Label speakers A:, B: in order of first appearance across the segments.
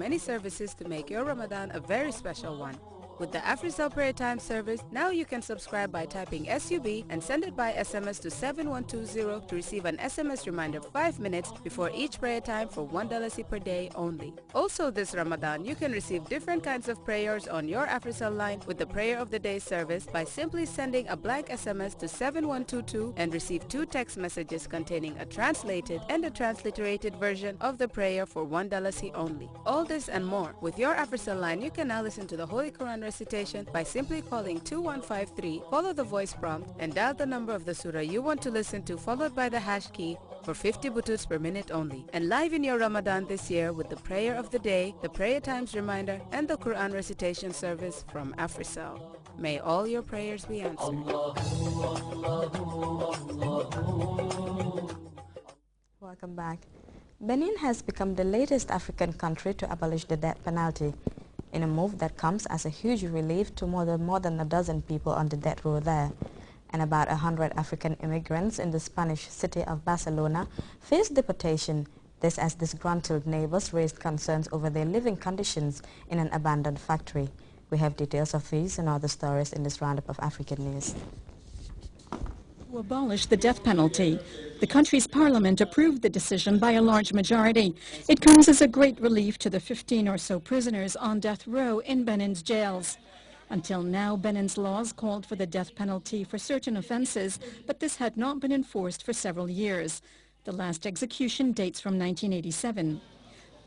A: many services to make your Ramadan a very special one. With the AfriCell Prayer Time service, now you can subscribe by typing SUB and send it by SMS to 7120 to receive an SMS reminder 5 minutes before each prayer time for $1 per day only. Also this Ramadan, you can receive different kinds of prayers on your AfriCell line with the Prayer of the Day service by simply sending a blank SMS to 7122 and receive 2 text messages containing a translated and a transliterated version of the prayer for $1 only. All this and more. With your AfriCell line, you can now listen to the Holy Quran recitation by simply calling 2153, follow the voice prompt, and dial the number of the surah you want to listen to followed by the hash key for 50 bututs per minute only. And live in your Ramadan this year with the prayer of the day, the prayer times reminder, and the Quran recitation service from AfriCell. May all your prayers be answered.
B: Welcome back. Benin has become the latest African country to abolish the death penalty, in a move that comes as a huge relief to more than a dozen people on the death row there. And about 100 African immigrants in the Spanish city of Barcelona faced deportation, this as disgruntled neighbors raised concerns over their living conditions in an abandoned factory. We have details of these and other stories in this roundup of African news.
C: To abolish the death penalty. The country's parliament approved the decision by a large majority. It comes as a great relief to the 15 or so prisoners on death row in Benin's jails. Until now, Benin's laws called for the death penalty for certain offenses, but this had not been enforced for several years. The last execution dates from 1987.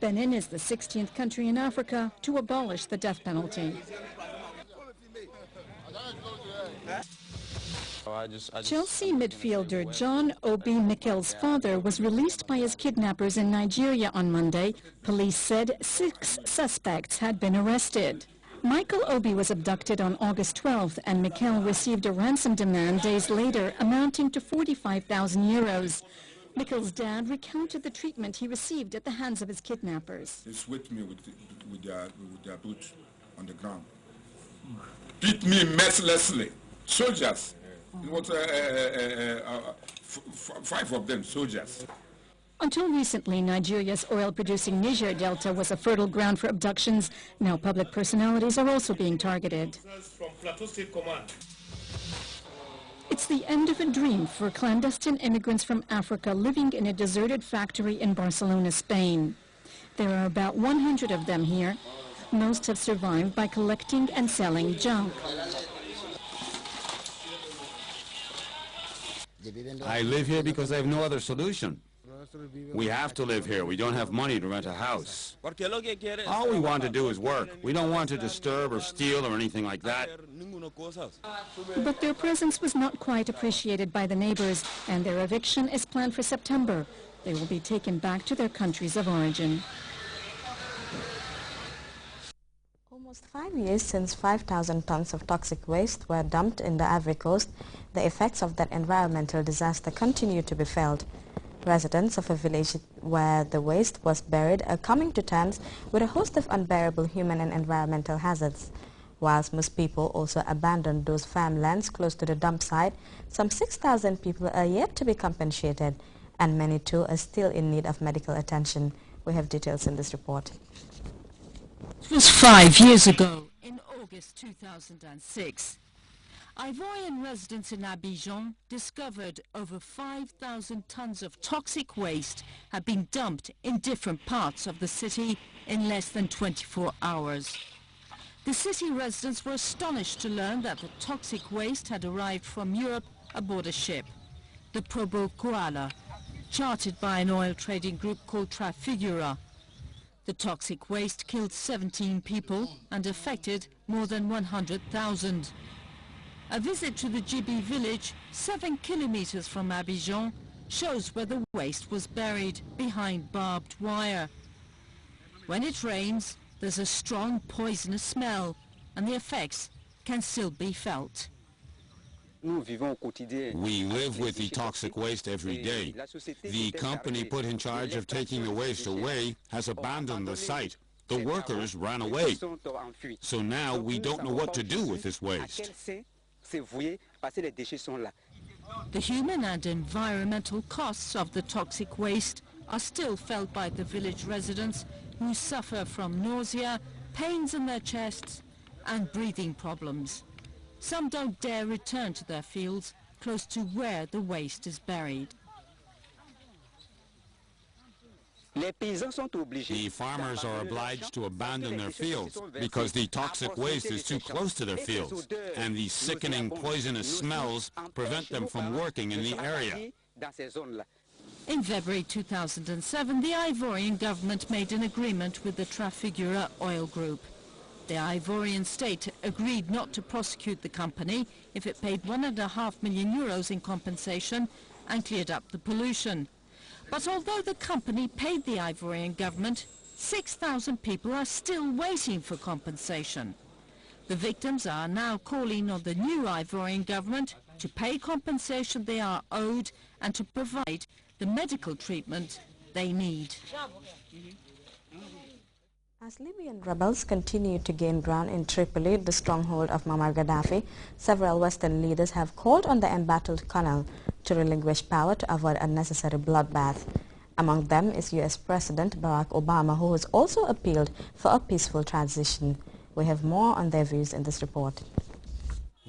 C: Benin is the 16th country in Africa to abolish the death penalty. Chelsea midfielder John Obi Mikel's father was released by his kidnappers in Nigeria on Monday. Police said 6 suspects had been arrested. Michael Obi was abducted on August 12th and Mikel received a ransom demand days later amounting to 45,000 euros. Mikel's dad recounted the treatment he received at the hands of his kidnappers.
D: They swept me with their boot on the ground. Beat me mercilessly. Soldiers. It was 5 of them, soldiers.
C: Until recently, Nigeria's oil-producing Niger Delta was a fertile ground for abductions. Now public personalities are also being targeted. It's the end of a dream for clandestine immigrants from Africa living in a deserted factory in Barcelona, Spain. There are about 100 of them here. Most have survived by collecting and selling junk.
E: I live here because I have no other solution. We have to live here. We don't have money to rent a house. All we want to do is work. We don't want to disturb or steal or anything like that.
C: But their presence was not quite appreciated by the neighbors, and their eviction is planned for September. They will be taken back to their countries of origin.
B: Almost 5 years since 5,000 tons of toxic waste were dumped in the Ivory Coast, the effects of that environmental disaster continue to be felt. Residents of a village where the waste was buried are coming to terms with a host of unbearable human and environmental hazards. Whilst most people also abandoned those farmlands close to the dump site, some 6,000 people are yet to be compensated, and many too are still in need of medical attention. We have details in this report.
F: It was 5 years ago, in August 2006. Ivorian residents in Abidjan discovered over 5,000 tons of toxic waste had been dumped in different parts of the city in less than 24 hours. The city residents were astonished to learn that the toxic waste had arrived from Europe aboard a ship, the Probo Koala, chartered by an oil trading group called Trafigura. The toxic waste killed 17 people and affected more than 100,000. A visit to the Djibi village, 7 kilometers from Abidjan, shows where the waste was buried behind barbed wire. When it rains, there's a strong poisonous smell, and the effects can still be felt.
E: We live with the toxic waste every day. The company put in charge of taking the waste away has abandoned the site. The workers ran away. So now we don't know what to do with this waste.
F: The human and environmental costs of the toxic waste are still felt by the village residents who suffer from nausea, pains in their chests and breathing problems. Some don't dare return to their fields close to where the waste is buried.
E: The farmers are obliged to abandon their fields because the toxic waste is too close to their fields, and the sickening poisonous smells prevent them from working in the area.
F: In February 2007, the Ivorian government made an agreement with the Trafigura oil group. The Ivorian state agreed not to prosecute the company if it paid €1.5 million in compensation and cleared up the pollution. But although the company paid the Ivorian government, 6,000 people are still waiting for compensation. The victims are now calling on the new Ivorian government to pay compensation they are owed and to provide the medical treatment they need.
B: As Libyan rebels continue to gain ground in Tripoli, the stronghold of Muammar Gaddafi, several Western leaders have called on the embattled colonel to relinquish power to avoid unnecessary bloodbath. Among them is U.S. President Barack Obama, who has also appealed for a peaceful transition. We have more on their views in this report.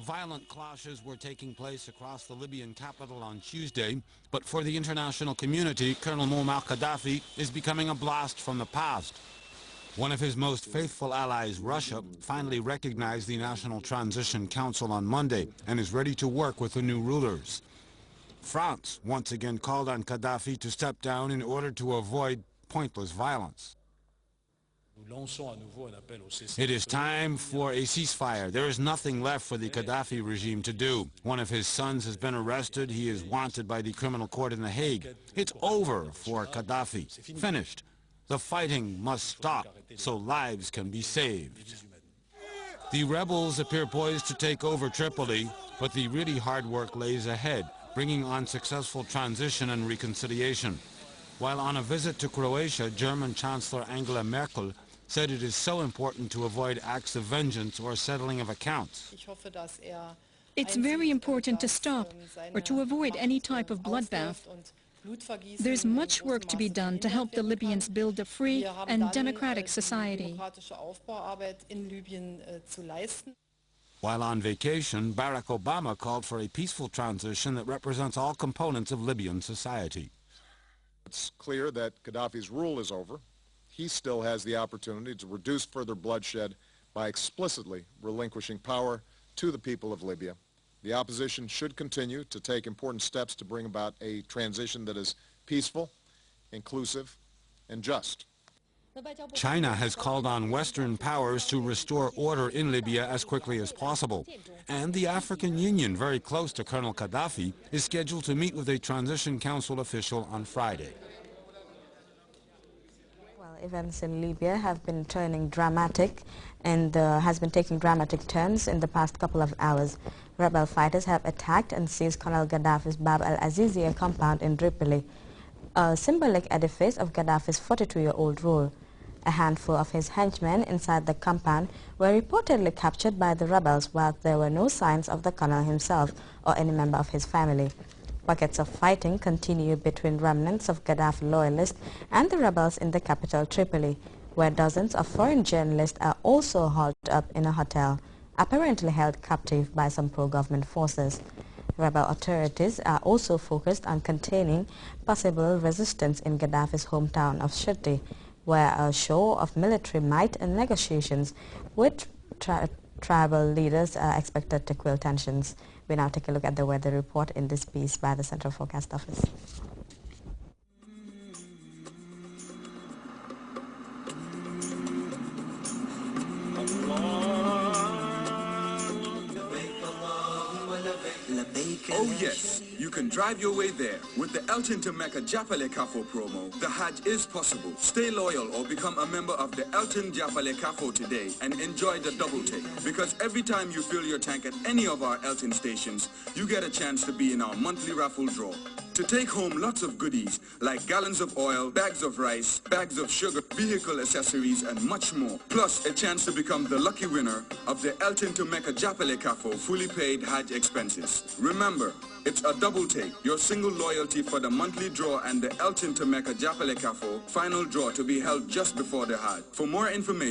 E: Violent clashes were taking place across the Libyan capital on Tuesday, but for the international community, Colonel Muammar Gaddafi is becoming a blast from the past. One of his most faithful allies, Russia, finally recognized the National Transition Council on Monday and is ready to work with the new rulers. France once again called on Gaddafi to step down in order to avoid pointless violence. It is time for a ceasefire. There is nothing left for the Gaddafi regime to do. One of his sons has been arrested. He is wanted by the criminal court in The Hague. It's over for Gaddafi. Finished. The fighting must stop so lives can be saved. The rebels appear poised to take over Tripoli, but the really hard work lays ahead, bringing on successful transition and reconciliation. While on a visit to Croatia, German Chancellor Angela Merkel said it is so important to avoid acts of vengeance or settling of accounts.
C: It's very important to stop or to avoid any type of bloodbath. There's much work to be done to help the Libyans build a free and democratic society.
E: While on vacation, Barack Obama called for a peaceful transition that represents all components of Libyan society.
G: It's clear that Gaddafi's rule is over. He still has the opportunity to reduce further bloodshed by explicitly relinquishing power to the people of Libya. The opposition should continue to take important steps to bring about a transition that is peaceful, inclusive, and just.
E: China has called on Western powers to restore order in Libya as quickly as possible. And the African Union, very close to Colonel Gaddafi, is scheduled to meet with a transition council official on Friday.
B: Well, events in Libya have been turning dramatic and has been taking dramatic turns in the past couple of hours. Rebel fighters have attacked and seized Colonel Gaddafi's Bab al-Azizia compound in Tripoli, a symbolic edifice of Gaddafi's 42-year-old rule. A handful of his henchmen inside the compound were reportedly captured by the rebels, while there were no signs of the colonel himself or any member of his family. Pockets of fighting continue between remnants of Gaddafi loyalists and the rebels in the capital Tripoli, where dozens of foreign journalists are also holed up in a hotel, apparently held captive by some pro-government forces. Rebel authorities are also focused on containing possible resistance in Gaddafi's hometown of Sirte, where a show of military might and negotiations with tribal leaders are expected to quell tensions. We now take a look at the weather report in this piece by the Central Forecast Office.
H: Oh yes, you can drive your way there. With the Elton to Mecca Jafale Kafo promo, the Hajj is possible. Stay loyal or become a member of the Elton Jafale Kafo today and enjoy the double take. Because every time you fill your tank at any of our Elton stations, you get a chance to be in our monthly raffle draw. to take home lots of goodies like gallons of oil, bags of rice, bags of sugar, vehicle accessories, and much more. Plus, a chance to become the lucky winner of the Elton to Mecca Japale Kafo fully paid Hajj expenses. Remember, it's a double take, your single loyalty for the monthly draw and the Elton to Mecca Japale Kafo final draw to be held just before the Hajj. For more information,